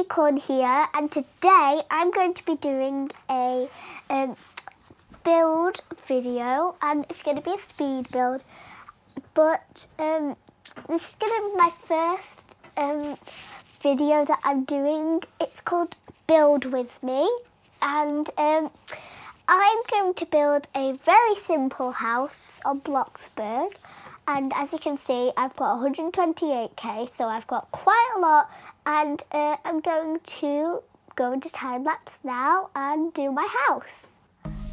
Unicorn here, and today I'm going to be doing a build video, and it's going to be a speed build, but this is going to be my first video that I'm doing. It's called Build With Me, and I'm going to build a very simple house on Bloxburg. And as you can see, I've got 128k, so I've got quite a lot. And I'm going to go into time lapse now and do my house.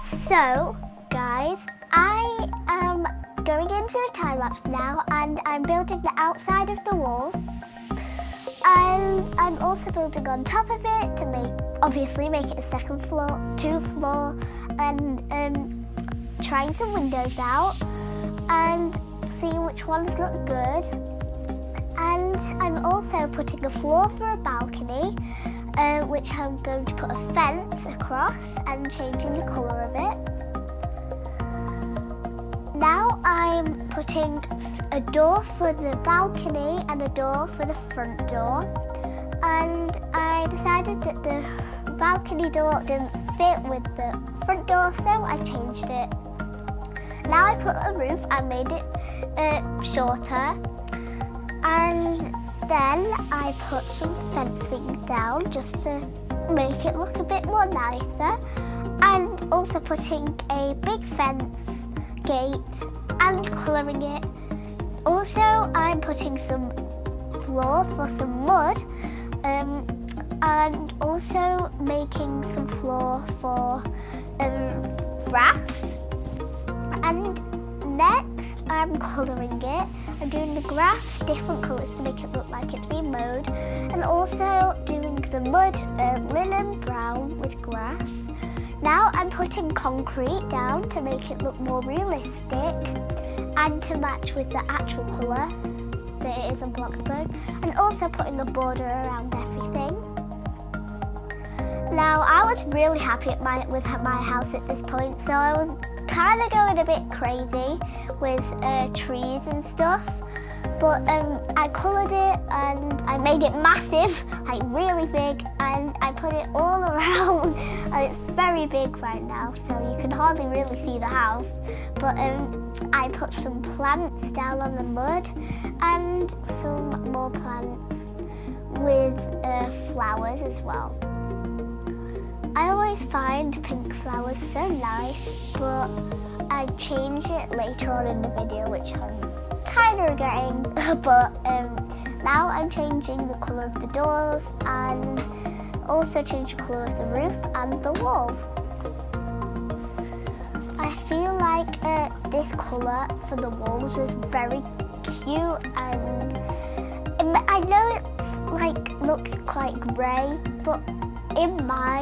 So, guys, I am going into the time lapse now, and I'm building the outside of the walls. And I'm also building on top of it to obviously make it a second floor, 2 floor, and trying some windows out and seeing which ones look good. And I'm also putting a floor for a balcony, which I'm going to put a fence across and changing the colour of it. Now I'm putting a door for the balcony and a door for the front door. And I decided that the balcony door didn't fit with the front door, so I changed it. Now I put a roof and made it shorter, and then I put some fencing down just to make it look a bit more nicer, and also putting a big fence gate and colouring it. Also, I'm putting some floor for some mud, and also making some floor for grass. And next, I'm colouring it. I'm doing the grass different colours to make it look like it's been mowed, and also doing the mud linen brown with grass. Now I'm putting concrete down to make it look more realistic and to match with the actual colour that it is on Bloxburg, and also putting a border around everything. Now, I was really happy with my house at this point, so I was kind of going a bit crazy with trees and stuff, but I coloured it and I made it massive, like really big, and I put it all around, and it's very big right now, so you can hardly really see the house, but I put some plants down on the mud and some more plants with flowers as well. I always find pink flowers so nice, but I change it later on in the video, which I'm kind of regretting. But now I'm changing the colour of the doors and also change the colour of the roof and the walls. I feel like this colour for the walls is very cute, and I know it's looks quite grey, but in my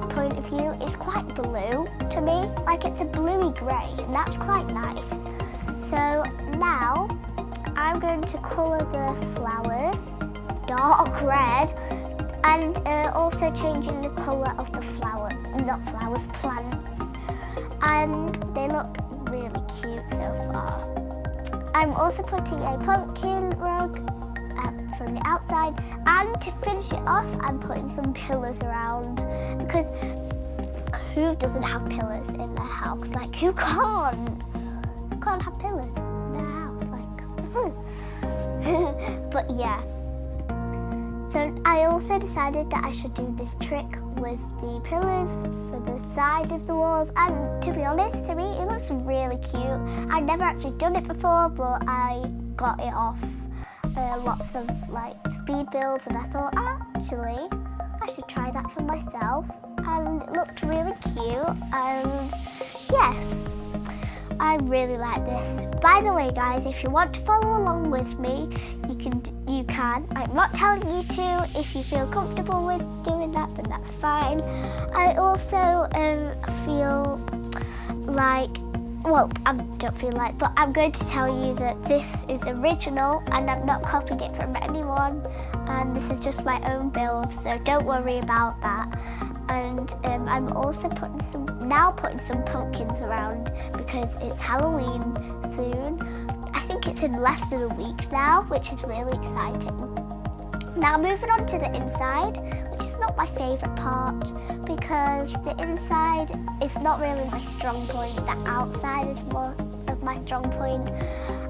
point of view, it's quite blue to me. Like, it's a bluey grey, and that's quite nice. So now I'm going to colour the flowers dark red, and also changing the colour of the plants. And they look really cute so far. I'm also putting a pumpkin rug from the outside, and to finish it off, I'm putting some pillars around, because who doesn't have pillars in their house? Like, who can't? Who can't have pillars in their house? Like, but yeah. So I also decided that I should do this trick with the pillars for the side of the walls, and to be honest, to me, it looks really cute. I've never actually done it before, but I got it off lots of speed builds, and I thought, actually, I should try that for myself, and it looked really cute, and yes, I really like this. By the way, guys, if you want to follow along with me, you can. I'm not telling you to. If you feel comfortable with doing that, then that's fine. I also feel like, well, I don't feel like, but I'm going to tell you that this is original and I'm not copying it from anyone, and this is just my own build, so don't worry about that. And I'm also putting some pumpkins around because it's Halloween soon. I think it's in less than a week now, which is really exciting. Now moving on to the inside, which is not my favourite part because the inside is not really my strong point. The outside is more of my strong point.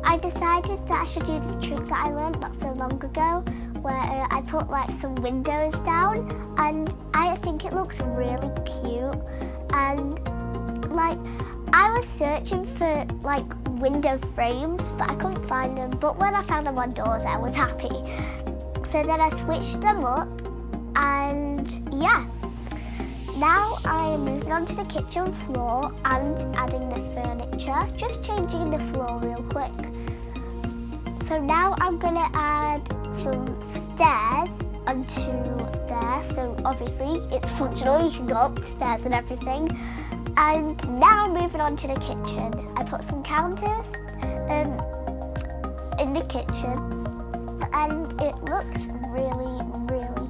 I decided that I should do this trick that I learned not so long ago, where I put like some windows down, and I think it looks really cute. And like I was searching for like window frames, but I couldn't find them. But when I found them on doors, I was happy. So then I switched them up, and yeah. Now I am moving on to the kitchen floor and adding the furniture, just changing the floor real quick. So now I'm gonna add some stairs onto there. So obviously it's functional, you can go up the stairs and everything. And now moving on to the kitchen. I put some counters in the kitchen, and it looks really, really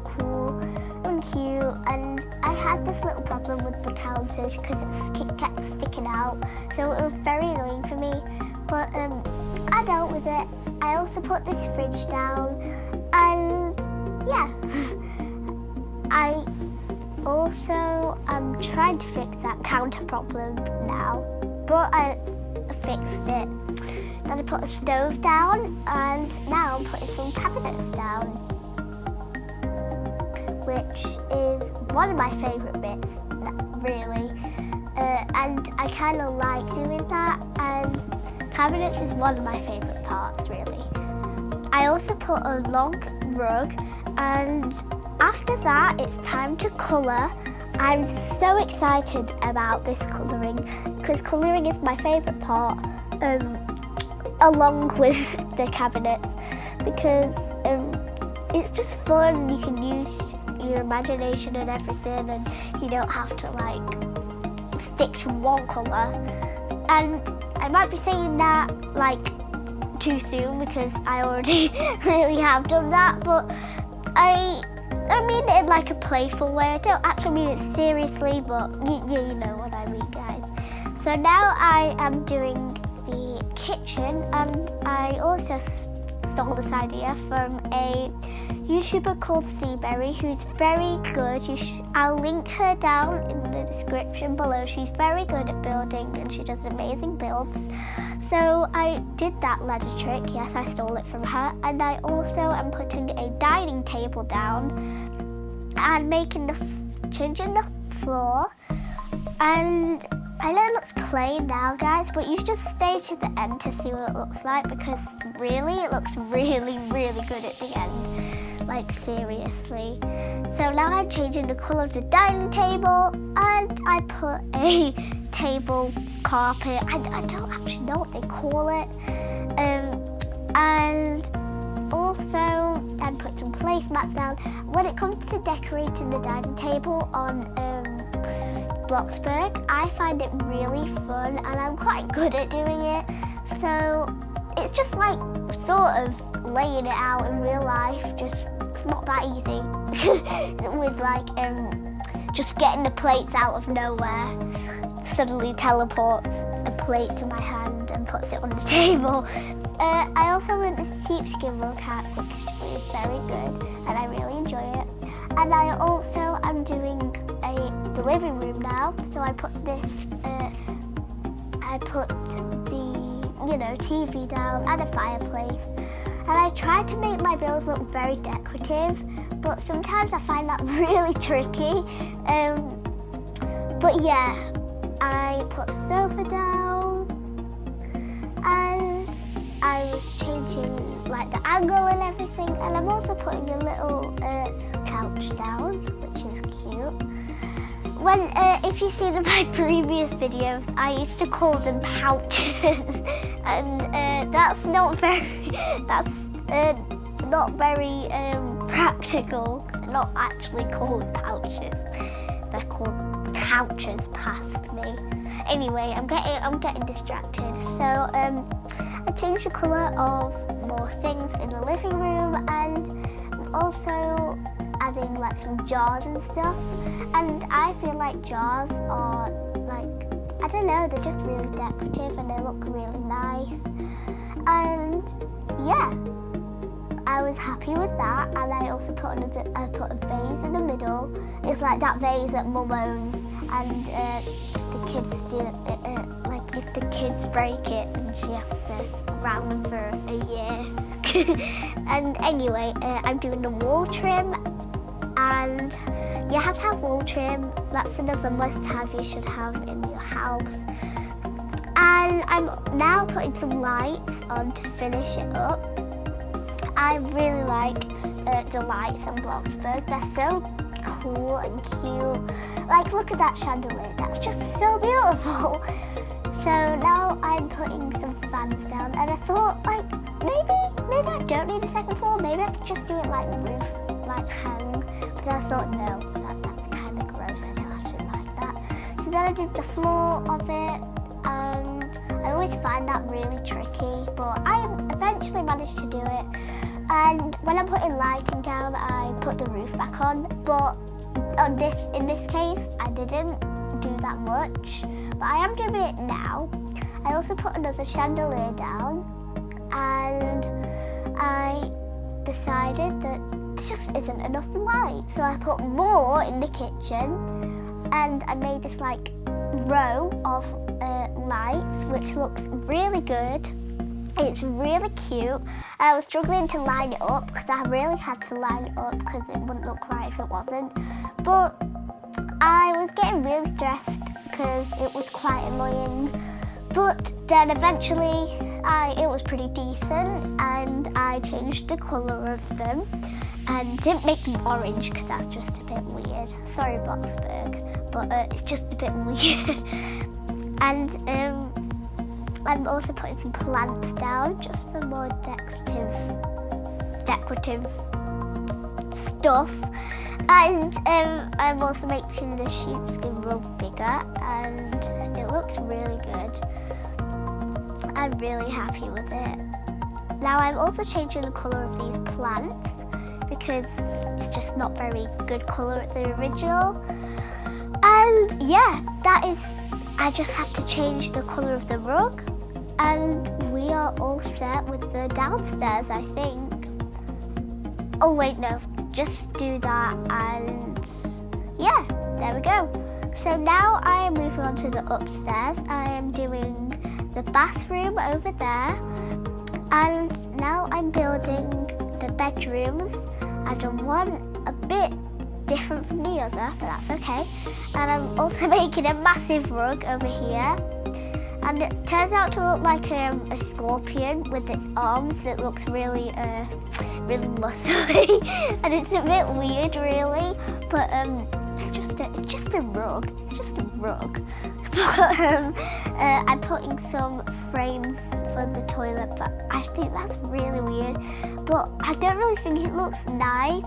cool and cute. And I had this little problem with the counters because it kept sticking out, so it was very annoying for me. But I dealt with it. I also put this fridge down, and yeah. I also am trying to fix that counter problem now, but I fixed it. Then I put a stove down, and now I'm putting some cabinets down, which is one of my favourite bits, really. And I kind of like doing that, and cabinets is one of my favourite parts, really. I also put a long rug, and after that it's time to colour. I'm so excited about this colouring because colouring is my favourite part, along with the cabinets, because it's just fun. You can use your imagination and everything, and you don't have to like stick to one colour. And I might be saying that like too soon because I already really have done that, but I mean it in like a playful way. I don't actually mean it seriously, but you know what I mean, guys. So now I am doing the kitchen, and I also stole this idea from a YouTuber called Seaberry, who's very good. I'll link her down in the description below. She's very good at building, and she does amazing builds. So I did that ladder trick. Yes, I stole it from her. And I also am putting a dining table down and changing the floor. And I know it looks plain now, guys, but you should just stay to the end to see what it looks like, because really, it looks really, really good at the end. Like, seriously. So now I'm changing the colour of the dining table, and I put a table carpet. I don't actually know what they call it. And also I put some placemats down. When it comes to decorating the dining table on Bloxburg, I find it really fun, and I'm quite good at doing it. So it's just like sort of laying it out in real life. It's not that easy with like just getting the plates out of nowhere. Suddenly teleports a plate to my hand and puts it on the table. I also went this sheepskin rug hat, which is very good, and I really enjoy it. And I also am doing the living room now, so I put this. I put the TV down and a fireplace, and I try to make my builds look very decorative, but sometimes I find that really tricky. But yeah. I put a sofa down, and I was changing like the angle and everything, and I'm also putting a little couch down, which is cute. When if you've seen my previous videos, I used to call them pouches, and that's not very practical. They're not actually called pouches. They're called couches past me. Anyway, I'm getting distracted. So I changed the colour of more things in the living room, and also adding like some jars and stuff. And I feel like jars are like, I don't know, they're just really decorative and they look really nice. And yeah, I was happy with that, and I also put a vase in the middle. It's like that vase that Mum owns, and if the kids steal it, like if the kids break it, then she has to ground them for a year. And anyway, I'm doing the wall trim, and you have to have wall trim. That's another must-have you should have in your house. And I'm now putting some lights on to finish it up. I really like the lights on Bloxburg. They're so cool and cute. Like, look at that chandelier. That's just so beautiful. So now I'm putting some fans down, and I thought, like, maybe I don't need a second floor. Maybe I could just do it like the roof, like hang. But I thought, no, that's kind of gross. I don't actually like that. So then I did the floor of it, and I always find that really tricky, but I eventually managed to do it. And when I'm putting lighting down, I put the roof back on, but in this case, I didn't do that much, but I am doing it now. I also put another chandelier down, and I decided that there just isn't enough light, so I put more in the kitchen, and I made this like row of lights, which looks really good. It's really cute. I was struggling to line it up because I really had to line it up because it wouldn't look right if it wasn't. But I was getting really stressed because it was quite annoying. But then eventually it was pretty decent, and I changed the colour of them and didn't make them orange because that's just a bit weird. Sorry, Bloxburg, but it's just a bit weird. And I'm also putting some plants down just for more decorative stuff. And I'm also making the sheepskin rug bigger, and it looks really good. I'm really happy with it. Now I'm also changing the colour of these plants because it's just not very good colour at the original. And yeah, I just have to change the colour of the rug, and we are all set with the downstairs, I think. Oh wait, no, just do that, and yeah, there we go. So now I am moving on to the upstairs. I am doing the bathroom over there, and now I'm building the bedrooms. I've done one a bit different from the other, but that's okay. And I'm also making a massive rug over here, and it turns out to look like a scorpion with its arms. It looks really muscly, and it's a bit weird, really. But it's just a rug. It's just a rug. But I'm putting some frames for the toilet, but I think that's really weird. But I don't really think it looks nice.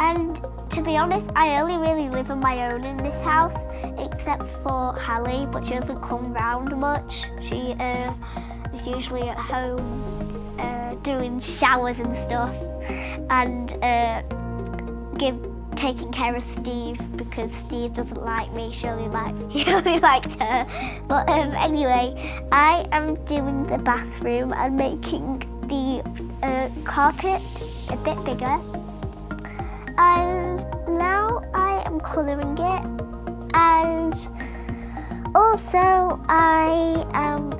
And to be honest, I only really live on my own in this house, except for Hallie, but she doesn't come round much. She is usually at home doing showers and stuff, and taking care of Steve because Steve doesn't like me. He only likes her. But anyway, I am doing the bathroom and making the carpet a bit bigger. And now I am colouring it, and also I am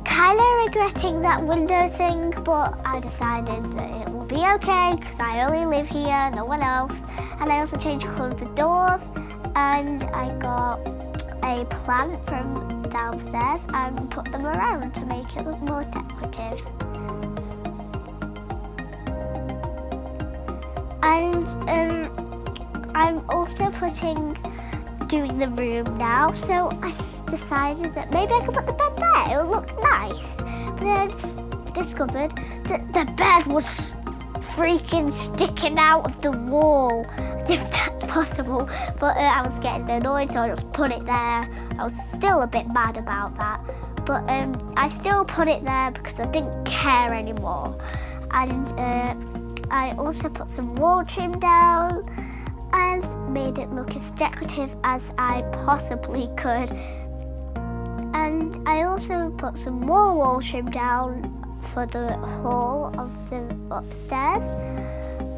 kind of regretting that window thing, but I decided that it will be okay because I only live here, no one else. And I also changed the colour of the doors, and I got a plant from downstairs and put them around to make it look more decorative. And I'm also doing the room now, so I decided that maybe I could put the bed there. It would look nice. But then I discovered that the bed was freaking sticking out of the wall, as if that's possible. But I was getting annoyed, so I just put it there. I was still a bit mad about that, but I still put it there because I didn't care anymore. And I also put some wall trim down and made it look as decorative as I possibly could. And I also put some more wall trim down for the hall of the upstairs.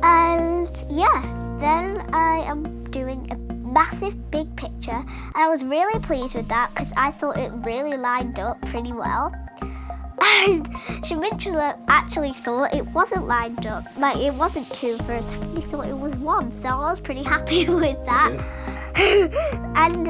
And yeah, then I am doing a massive big picture. And I was really pleased with that because I thought it really lined up pretty well. And Shamintula actually thought it wasn't lined up. Like, it wasn't 2 for a second. He thought it was 1. So I was pretty happy with that. And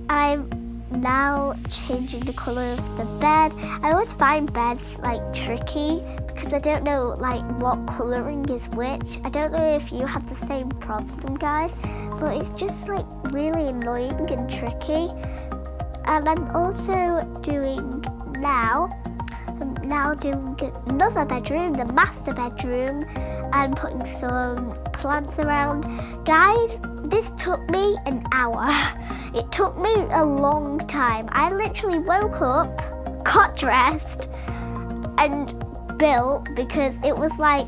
I'm now changing the colour of the bed. I always find beds like tricky because I don't know like what colouring is which. I don't know if you have the same problem, guys, but it's just like really annoying and tricky. And I'm also doing doing another bedroom, the master bedroom, and putting some plants around. Guys, this took me an hour. It took me a long time. I literally woke up, got dressed, and built because it was like,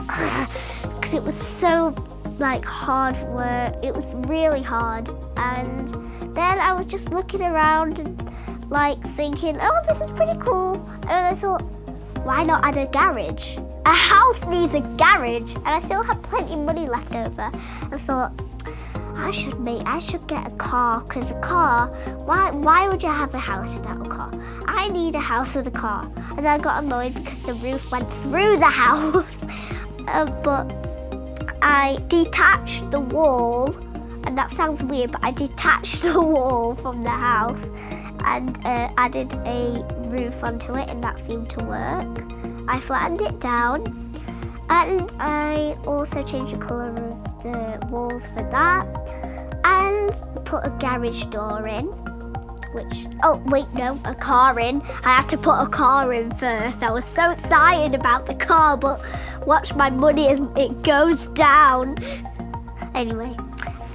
because it was so like hard work. It was really hard. And then I was just looking around and like thinking, oh, this is pretty cool. And I thought, why not add a garage? A house needs a garage, and I still have plenty of money left over. I thought, I should get a car, because a car, why would you have a house without a car? I need a house with a car. And then I got annoyed because the roof went through the house. But I detached the wall, and that sounds weird, but I detached the wall from the house and added a roof onto it, and that seemed to work. I flattened it down, and I also changed the colour of the walls for that, and put a garage door in, a car in. I had to put a car in first. I was so excited about the car, but watch my money as it goes down. Anyway,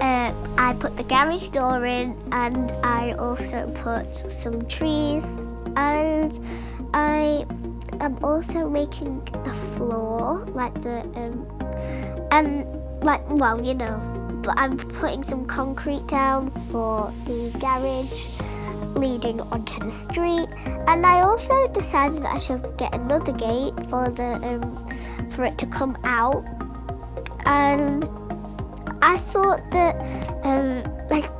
I put the garage door in, and I also put some trees, and I am also making the floor, but I'm putting some concrete down for the garage leading onto the street. And I also decided that I should get another gate for it to come out. And I thought that,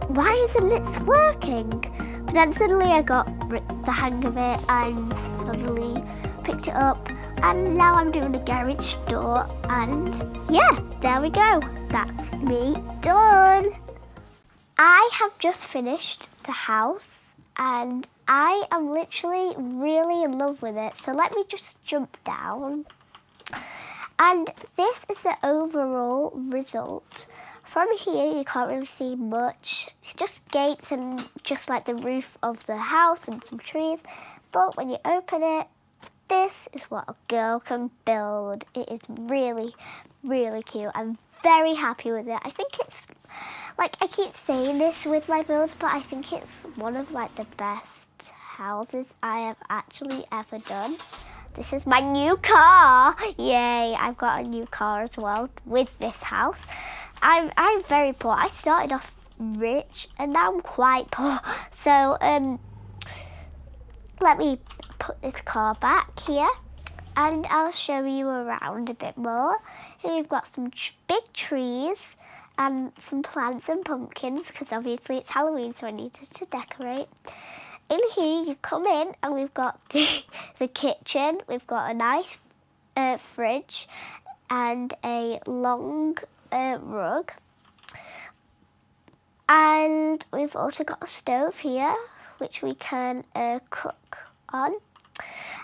why isn't it working? But then suddenly I got the hang of it and suddenly picked it up. And now I'm doing a garage door, and yeah, there we go. That's me done. I have just finished the house, and I am literally really in love with it. So let me just jump down. And this is the overall result. From here, you can't really see much. It's just gates and just like the roof of the house and some trees. But when you open it, this is what a girl can build. It is really, really cute. I'm very happy with it. I think it's, I keep saying this with my builds, but I think it's one of the best houses I have actually ever done. This is my new car. Yay, I've got a new car as well with this house. I'm very poor. I started off rich and now I'm quite poor. So let me put this car back here and I'll show you around a bit more. Here you've got some big trees and some plants and pumpkins, because obviously it's Halloween, so I needed to decorate. In here you come in and we've got the kitchen. We've got a nice fridge and a long rug. And we've also got a stove here, which we can cook on.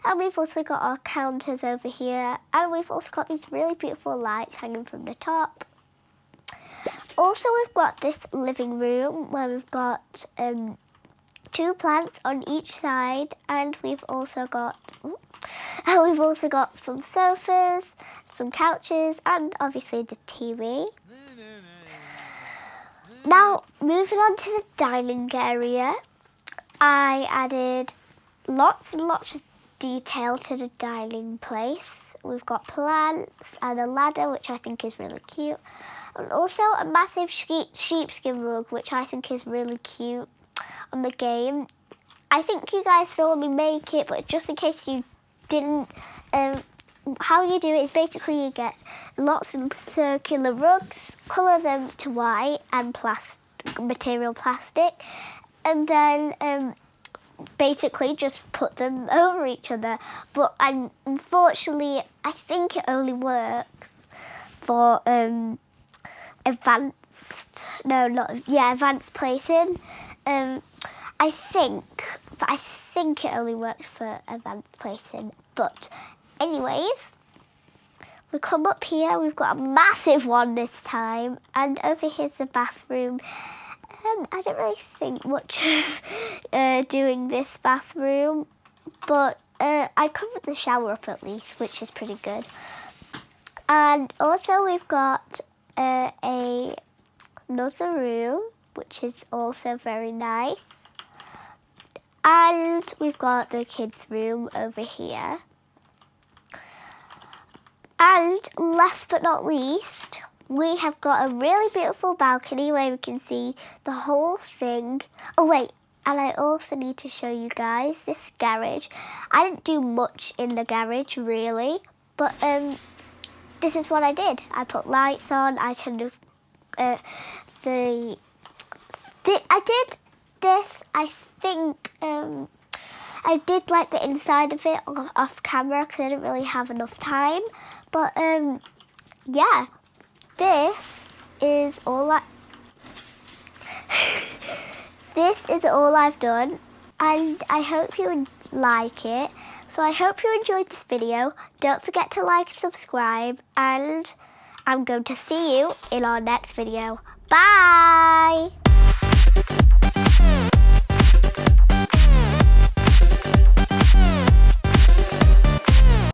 And we've also got our counters over here. And we've also got these really beautiful lights hanging from the top. Also, we've got this living room where we've got 2 plants on each side. And we've also got some sofas, some couches, and obviously the TV. Now, moving on to the dining area, I added lots and lots of detail to the dining place. We've got plants and a ladder, which I think is really cute. And also a massive sheepskin rug, which I think is really cute on the game. I think you guys saw me make it, but just in case you didn't, how you do it is basically you get lots of circular rugs, colour them to white and material plastic, and then basically just put them over each other. But unfortunately, I think it only works for advanced placing. I think it only works for advanced placing. But anyways, we come up here, we've got a massive one this time, and over here's the bathroom. I don't really think much of doing this bathroom, but I covered the shower up at least, which is pretty good. And also we've got another room, which is also very nice. And we've got the kids' room over here. And last but not least, we have got a really beautiful balcony where we can see the whole thing. Oh wait, and I also need to show you guys this garage. I didn't do much in the garage really, but this is what I did. I put lights on, I turned I did this, I think, I did like the inside of it off camera because I didn't really have enough time. But yeah, this is all this is all I've done, and I hope you like it. So I hope you enjoyed this video. Don't forget to like, subscribe, and I'm going to see you in our next video. Bye!